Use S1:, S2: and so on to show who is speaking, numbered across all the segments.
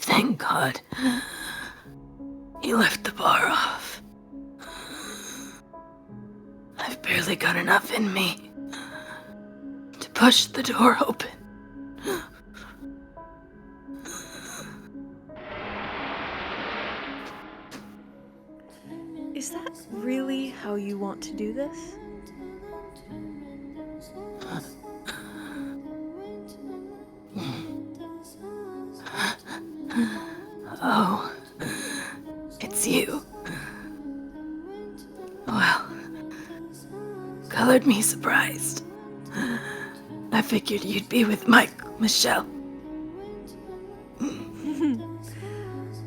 S1: Thank God. He left the bar off. I've barely got enough in me to push the door open.
S2: Is that really how you want to do this?
S1: Oh, it's you. Well, colored me surprised. I figured you'd be with Michelle.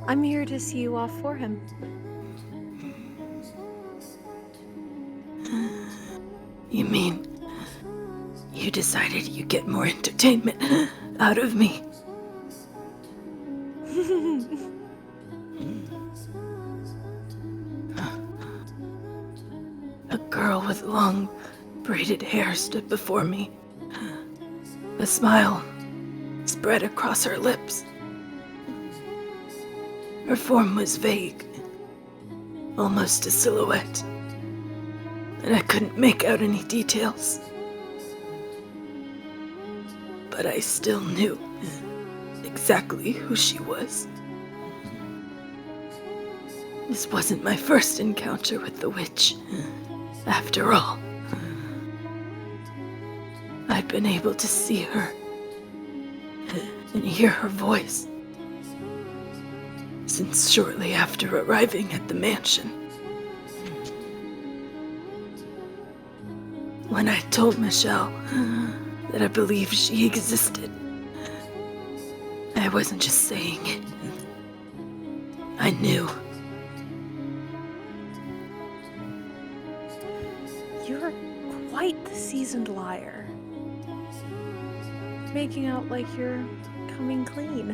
S2: I'm here to see you off for him.
S1: You mean you decided you'd get more entertainment out of me? A girl with long, braided hair stood before me. A smile spread across her lips. Her form was vague, almost a silhouette, and I couldn't make out any details. But I still knew exactly who she was. This wasn't my first encounter with the witch, after all. I'd been able to see her and hear her voice since shortly after arriving at the mansion. When I told Michelle that I believed she existed, I wasn't just saying it. I knew.
S2: You're quite the seasoned liar. Making out like you're coming clean.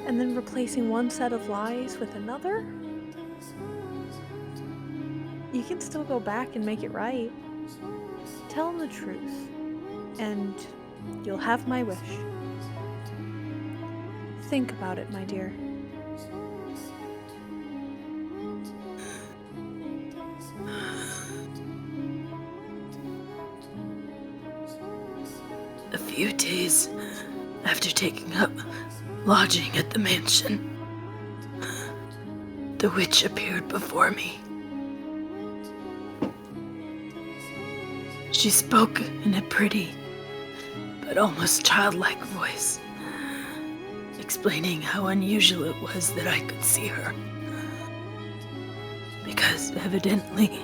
S2: And then replacing one set of lies with another? You can still go back and make it right. Tell him the truth, and you'll have my wish. Think about it, my dear.
S1: A few days after taking up lodging at the mansion, the witch appeared before me. She spoke in a pretty, but almost childlike voice, explaining how unusual it was that I could see her. Because evidently,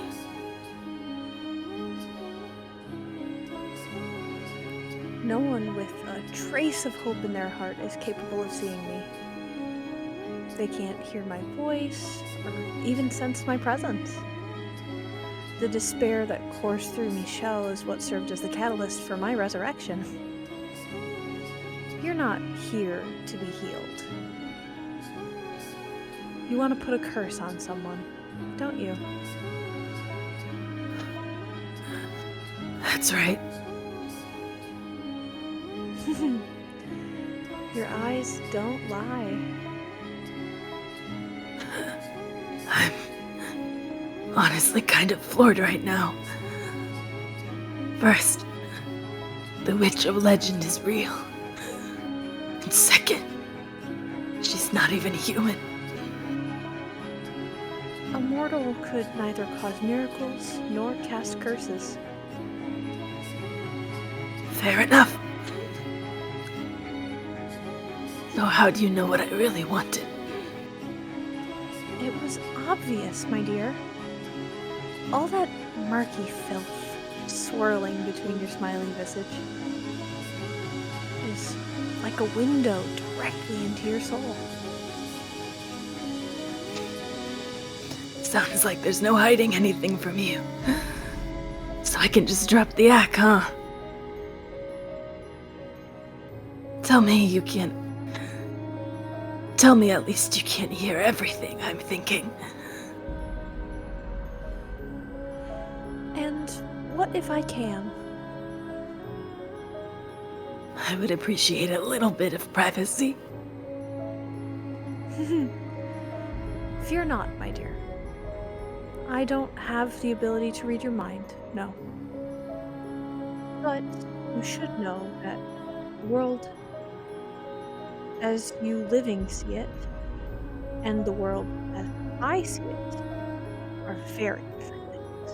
S2: no one with a trace of hope in their heart is capable of seeing me. They can't hear my voice or even sense my presence. The despair that coursed through Michelle is what served as the catalyst for my resurrection. You're not here to be healed. You want to put a curse on someone, don't you?
S1: that's right.
S2: Your eyes don't lie.
S1: I'm honestly kind of floored right now. First, the witch of legend is real. And second, she's not even human.
S2: A mortal could neither cause miracles nor cast curses.
S1: Fair enough. So how do you know what I really wanted?
S2: It was obvious, my dear. All that murky filth swirling between your smiling visage is like a window directly into your soul.
S1: Sounds like there's no hiding anything from you. So I can just drop the act, huh? Tell me at least you can't hear everything I'm thinking.
S2: And what if I can?
S1: I would appreciate a little bit of privacy.
S2: Fear not, my dear. I don't have the ability to read your mind, no. But you should know that the world as you living see it, and the world as I see it, are very different things.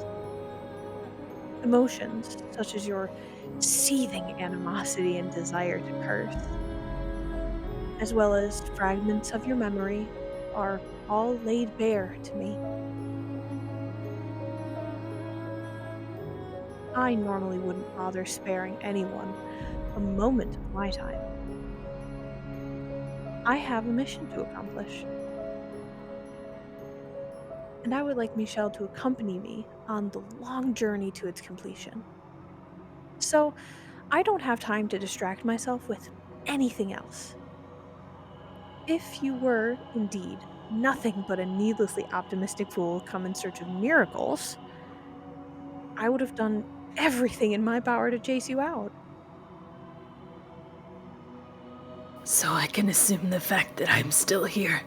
S2: Emotions, such as your seething animosity and desire to curse, as well as fragments of your memory, are all laid bare to me. I normally wouldn't bother sparing anyone a moment of my time. I have a mission to accomplish, and I would like Michelle to accompany me on the long journey to its completion. So, I don't have time to distract myself with anything else. If you were, indeed, nothing but a needlessly optimistic fool come in search of miracles, I would have done everything in my power to chase you out.
S1: So I can assume the fact that I'm still here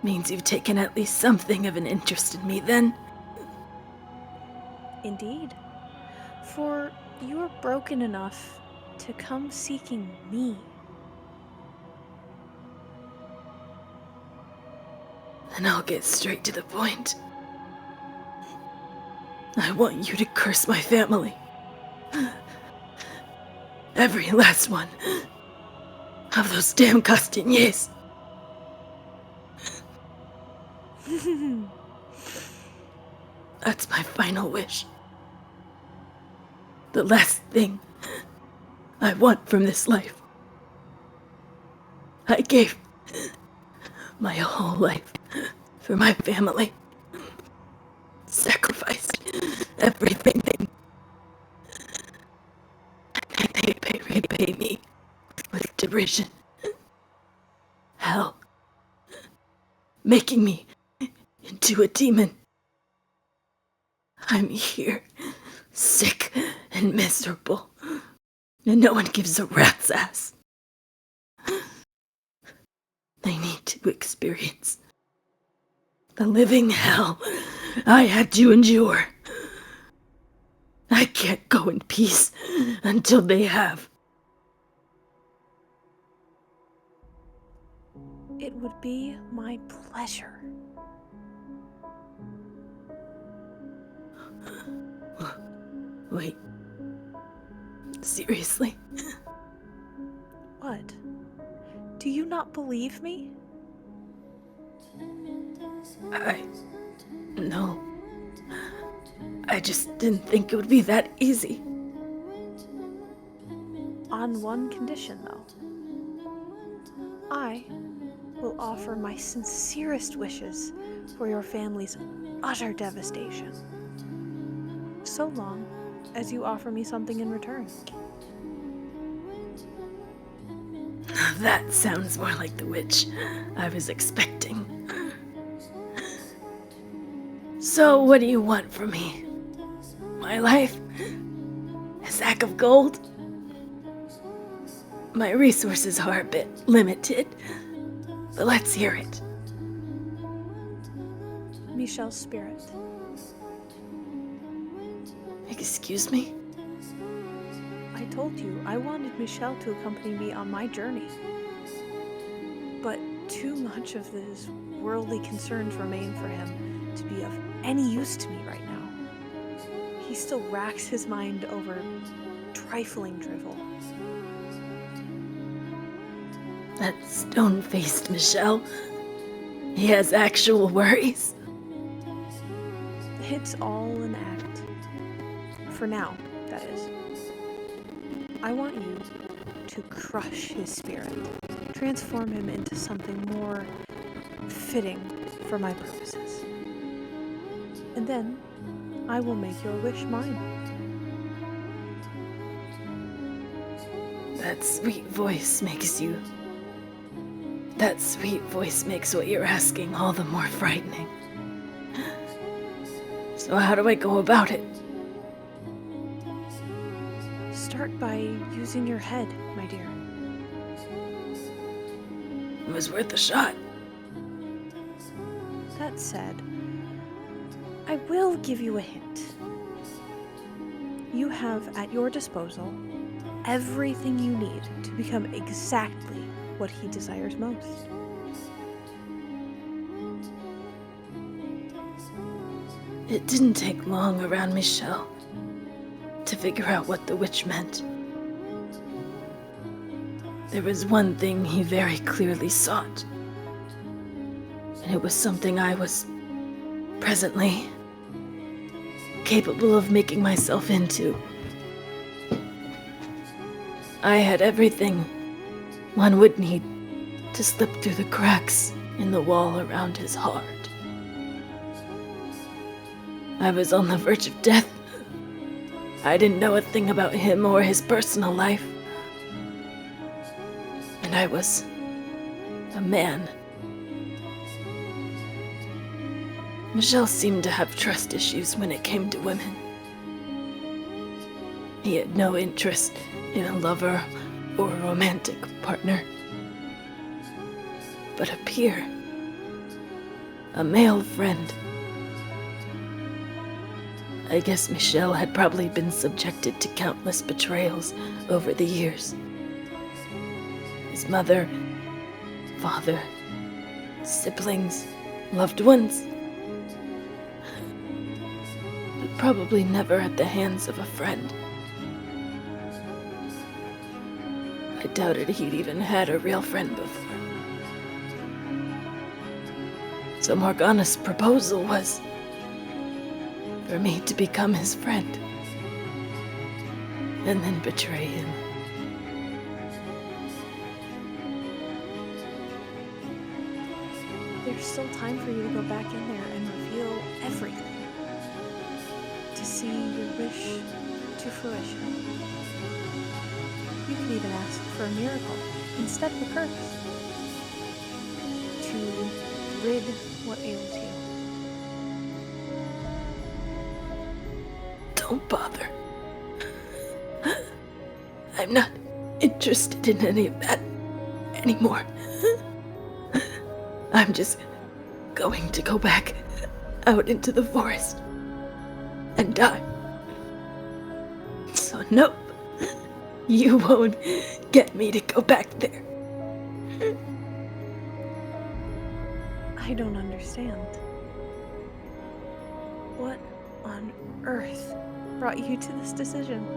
S1: means you've taken at least something of an interest in me then?
S2: Indeed. For you are broken enough to come seeking me.
S1: Then I'll get straight to the point. I want you to curse my family. Every last one of those damn Castagnets. That's my final wish. The last thing I want from this life. I gave my whole life for my family. Sacrificed everything. They repay me with derision. Hell. Making me into a demon. I'm here, sick and miserable, and no one gives a rat's ass. They need to experience the living hell I had to endure. I can't go in peace until they have.
S2: It would be my pleasure.
S1: Wait. Seriously?
S2: What? Do you not believe me?
S1: No. I just didn't think it would be that easy.
S2: On one condition, though. I will offer my sincerest wishes for your family's utter devastation, so long as you offer me something in return.
S1: That sounds more like the witch I was expecting. So, what do you want from me? My life? A sack of gold? My resources are a bit limited, but let's hear it.
S2: Michelle's spirit.
S1: Excuse me?
S2: I told you I wanted Michelle to accompany me on my journey. But too much of his worldly concerns remain for him to be of any use to me right now. He still racks his mind over trifling drivel.
S1: That stone-faced Michelle. He has actual worries.
S2: It's all an act. For now, that is. I want you to crush his spirit, transform him into something more fitting for my purposes. And then I will make your wish mine.
S1: That sweet voice makes what you're asking all the more frightening. So how do I go about it?
S2: Start by using your head, my dear.
S1: It was worth a shot.
S2: That said, I will give you a hint. You have at your disposal everything you need to become exactly what he desires most.
S1: It didn't take long around Michelle to figure out what the witch meant. There was one thing he very clearly sought, and it was something I was presently capable of making myself into. I had everything one would need to slip through the cracks in the wall around his heart. I was on the verge of death. I didn't know a thing about him or his personal life. And I was a man. Michelle seemed to have trust issues when it came to women. He had no interest in a lover or a romantic partner, but a peer, a male friend. I guess Michelle had probably been subjected to countless betrayals over the years. His mother, father, siblings, loved ones. But probably never at the hands of a friend. I doubted he'd even had a real friend before. So Morgana's proposal was for me to become his friend, and then betray him.
S2: There's still time for you to go back in there and reveal everything. To see your wish to fruition. You can even ask for a miracle instead of a curse. To rid what ails you.
S1: Don't bother. I'm not interested in any of that anymore. I'm just going to go back out into the forest and die. So nope, you won't get me to go back there.
S2: I don't understand. What on earth brought you to this decision?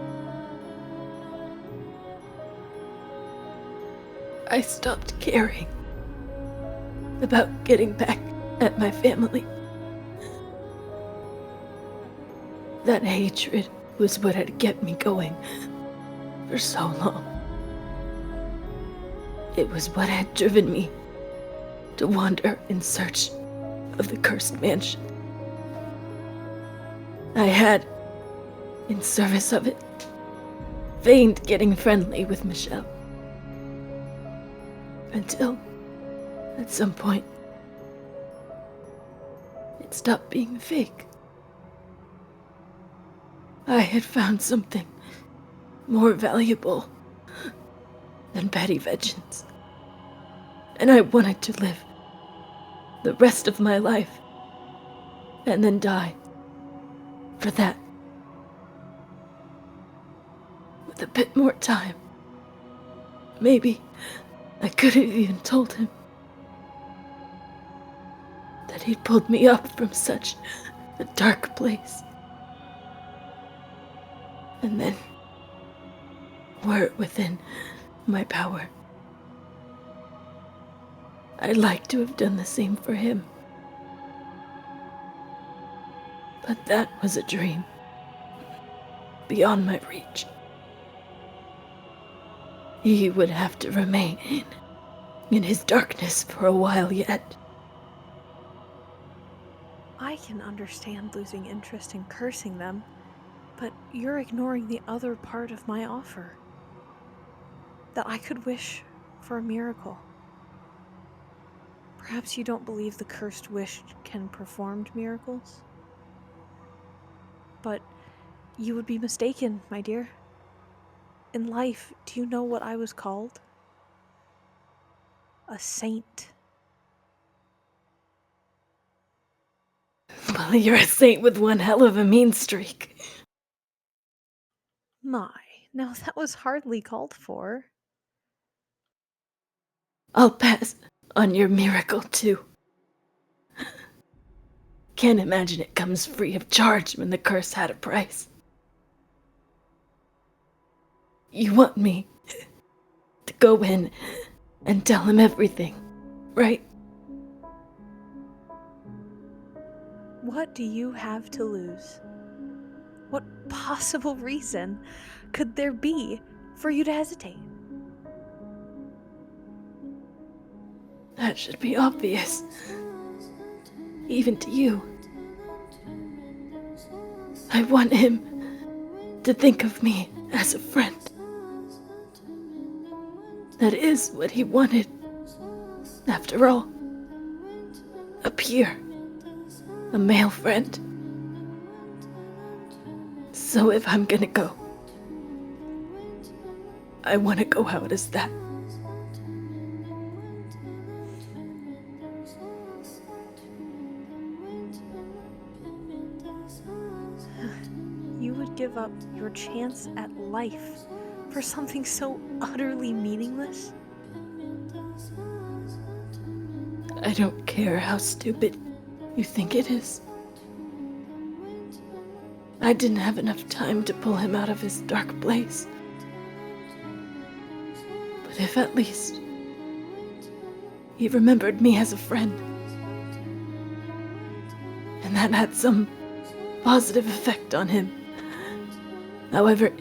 S1: I stopped caring about getting back at my family. That hatred was what had kept me going for so long. It was what had driven me to wander in search of the cursed mansion. I had, in service of it, feigned getting friendly with Michelle. Until, at some point, it stopped being fake. I had found something more valuable than petty vengeance. And I wanted to live the rest of my life and then die for that. With a bit more time, maybe I could have even told him that he'd pulled me up from such a dark place. And then, were it within my power, I'd like to have done the same for him. But that was a dream, beyond my reach. He would have to remain in his darkness for a while yet.
S2: I can understand losing interest in cursing them, but you're ignoring the other part of my offer. That I could wish for a miracle. Perhaps you don't believe the cursed wish can perform miracles? But you would be mistaken, my dear. In life, do you know what I was called? A saint.
S1: Well, you're a saint with one hell of a mean streak.
S2: My, now that was hardly called for.
S1: I'll pass on your miracle, too. Can't imagine it comes free of charge when the curse had a price. You want me to go in and tell him everything, right?
S2: What do you have to lose? What possible reason could there be for you to hesitate?
S1: That should be obvious. Even to you. I want him to think of me as a friend. That is what he wanted. After all, a peer, a male friend. So if I'm gonna go, I want to go out as that.
S2: You would give up your chance at life for something so utterly meaningless?
S1: I don't care how stupid you think it is. I didn't have enough time to pull him out of his dark place. But if at least he remembered me as a friend, and that had some positive effect on him, however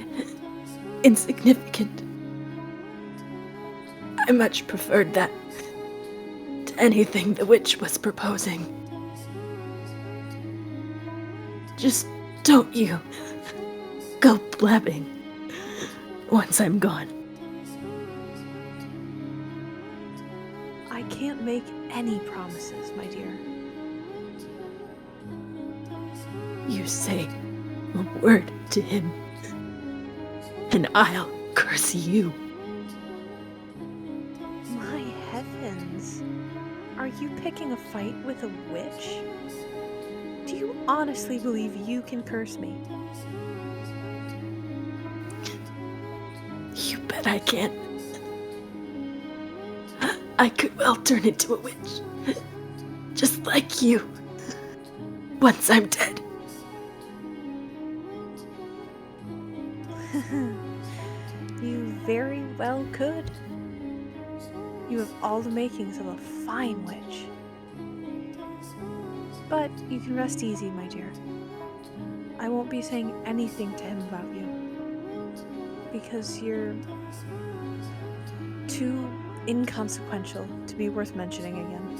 S1: insignificant, I much preferred that to anything the witch was proposing. Just don't you go blabbing once I'm gone.
S2: I can't make any promises, my dear.
S1: You say a word to him, and I'll curse you.
S2: My heavens. Are you picking a fight with a witch? Do you honestly believe you can curse me?
S1: You bet I can. I could well turn into a witch. Just like you. Once I'm dead.
S2: You very well could. You have all the makings of a fine witch. But you can rest easy, my dear. I won't be saying anything to him about you. Because you're too inconsequential to be worth mentioning again.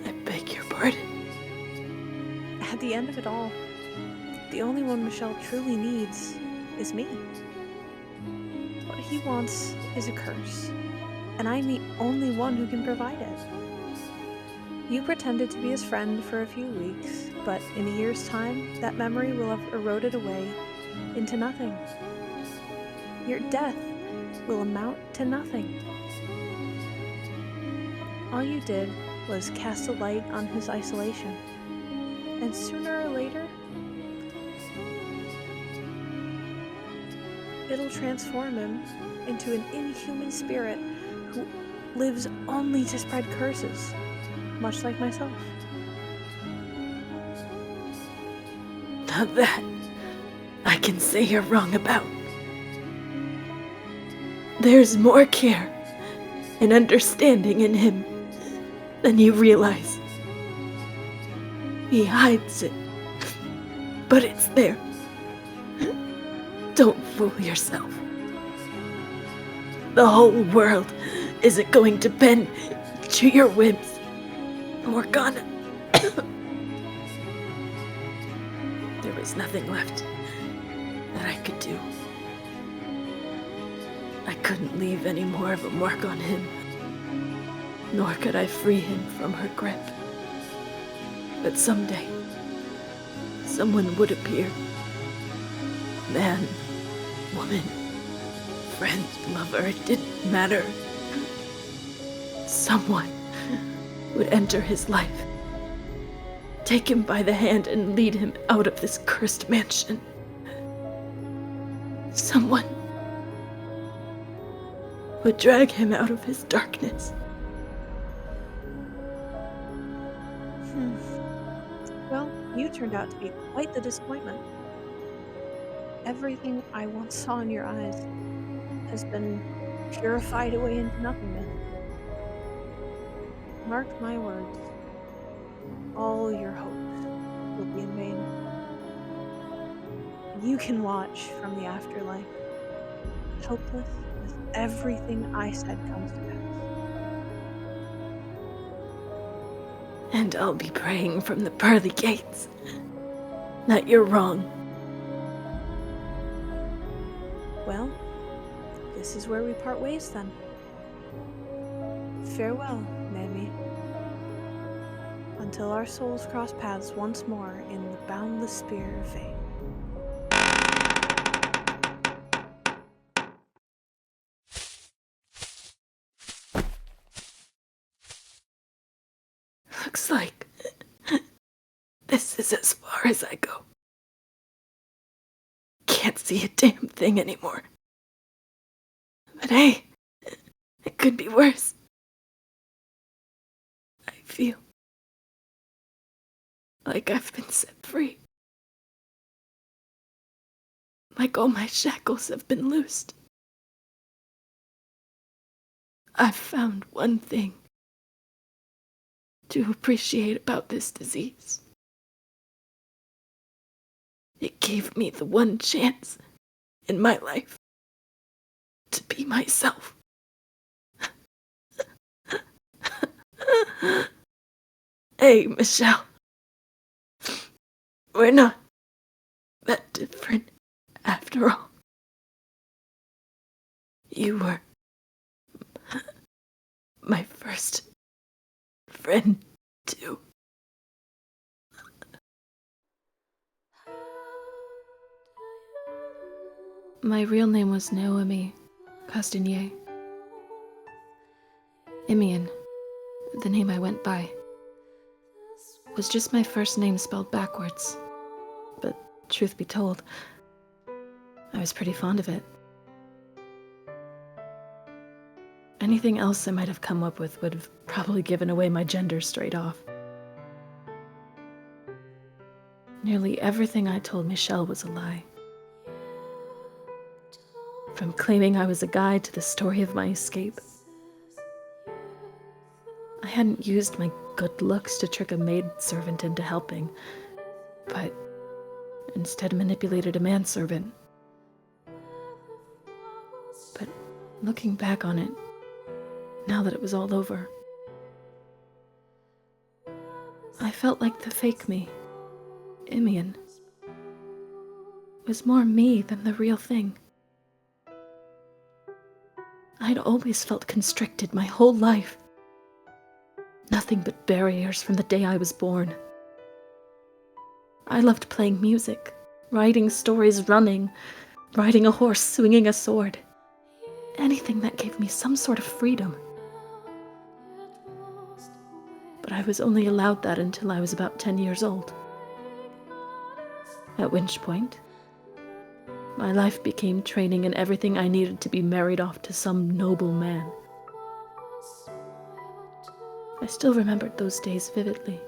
S1: I beg your pardon.
S2: At the end of it all, the only one Michelle truly needs is me. What he wants is a curse, and I'm the only one who can provide it. You pretended to be his friend for a few weeks, but in a year's time, that memory will have eroded away into nothing. Your death will amount to nothing. All you did was cast a light on his isolation, and sooner or later, it'll transform him into an inhuman spirit who lives only to spread curses, much like myself.
S1: Now that I can say you're wrong about. There's more care and understanding in him than you realize. He hides it, but it's there. Don't fool yourself. The whole world isn't going to bend to your whims, Morgana. There was nothing left that I could do. I couldn't leave any more of a mark on him, nor could I free him from her grip. But someday, someone would appear. Man, woman, friend, lover, it didn't matter. Someone would enter his life take him by the hand and lead him out of this cursed mansion. Someone would drag him out of his darkness.
S2: Well, you turned out to be quite the disappointment. Everything I once saw in your eyes has been purified away into nothingness. Mark my words, all your hopes will be in vain. You can watch from the afterlife, helpless as everything I said comes to pass.
S1: And I'll be praying from the pearly gates that you're wrong.
S2: Well, this is where we part ways then. Farewell, Mamie. Until our souls cross paths once more in the boundless sphere of fate.
S1: Looks like this is as far as I go. Can't see a damn thing anymore. But hey, it could be worse. I feel like I've been set free. Like all my shackles have been loosed. I've found one thing to appreciate about this disease. It gave me the one chance in my life to be myself. Hey, Michelle. We're not that different after all. You were my first friend, too. My real name was Naomi Castanier. Imeon, the name I went by, was just my first name spelled backwards. But truth be told, I was pretty fond of it. Anything else I might have come up with would have probably given away my gender straight off. Nearly everything I told Michelle was a lie. From claiming I was a guide to the story of my escape. I hadn't used my good looks to trick a maidservant into helping, but instead manipulated a manservant. But looking back on it, now that it was all over, I felt like the fake me, Imeon, was more me than the real thing. I'd always felt constricted my whole life. Nothing but barriers from the day I was born. I loved playing music, writing stories, running, riding a horse, swinging a sword. Anything that gave me some sort of freedom. But I was only allowed that until I was about 10 years old. At which point, my life became training in everything I needed to be married off to some noble man. I still remembered those days vividly.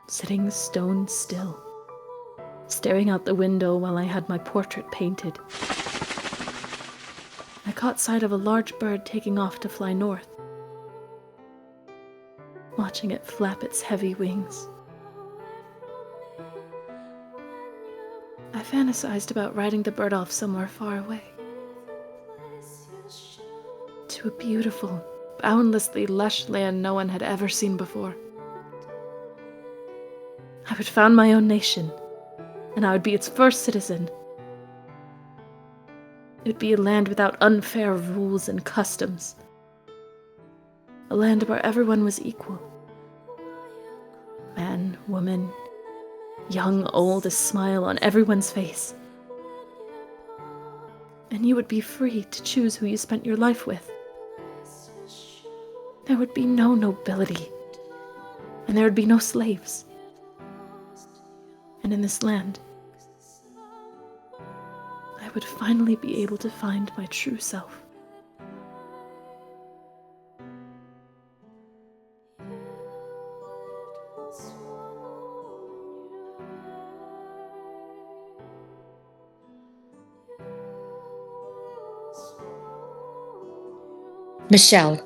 S1: Sitting stone still, staring out the window while I had my portrait painted. I caught sight of a large bird taking off to fly north, watching it flap its heavy wings. I fantasized about riding the bird off somewhere far away, to a beautiful, boundlessly lush land no one had ever seen before. I would found my own nation, and I would be its first citizen. It would be a land without unfair rules and customs. A land where everyone was equal. Man, woman, young, old, a smile on everyone's face. And you would be free to choose who you spent your life with. There would be no nobility and there would be no slaves. And in this land, I would finally be able to find my true self.
S3: Michelle.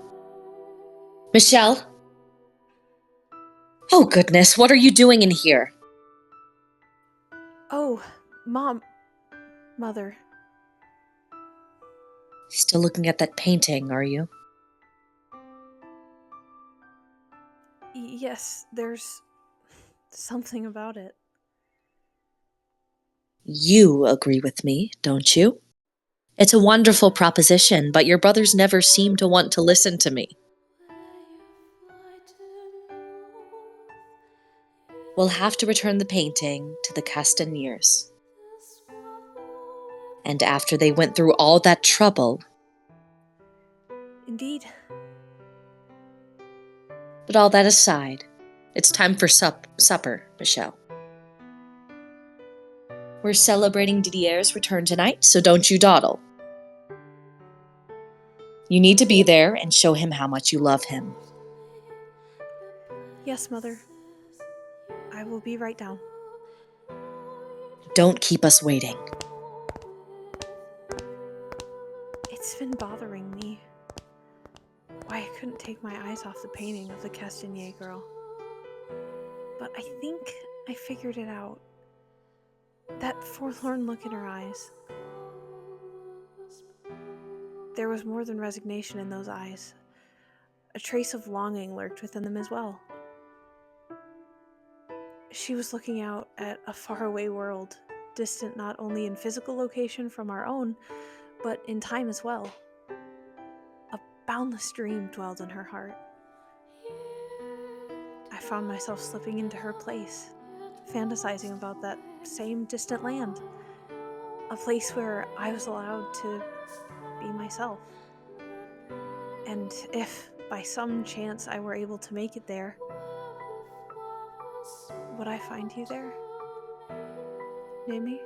S3: Michelle? Oh, goodness, what are you doing in here?
S2: Oh, Mom. Mother.
S3: Still looking at that painting, are you?
S2: Yes, there's something about it.
S3: You agree with me, don't you? It's a wonderful proposition, but your brothers never seem to want to listen to me. We'll have to return the painting to the Castaniers. And after they went through all that trouble...
S2: Indeed.
S3: But all that aside, it's time for supper, Michelle. We're celebrating Didier's return tonight, so don't you dawdle. You need to be there and show him how much you love him.
S2: Yes, Mother. I will be right down.
S3: Don't keep us waiting.
S2: It's been bothering me. Why I couldn't take my eyes off the painting of the Castanier girl. But I think I figured it out. That forlorn look in her eyes. There was more than resignation in those eyes. A trace of longing lurked within them as well. She was looking out at a faraway world, distant not only in physical location from our own, but in time as well. A boundless dream dwelled in her heart. I found myself slipping into her place, fantasizing about that same distant land. A place where I was allowed to be myself. And if, by some chance, I were able to make it there, would I find you there, Nimi?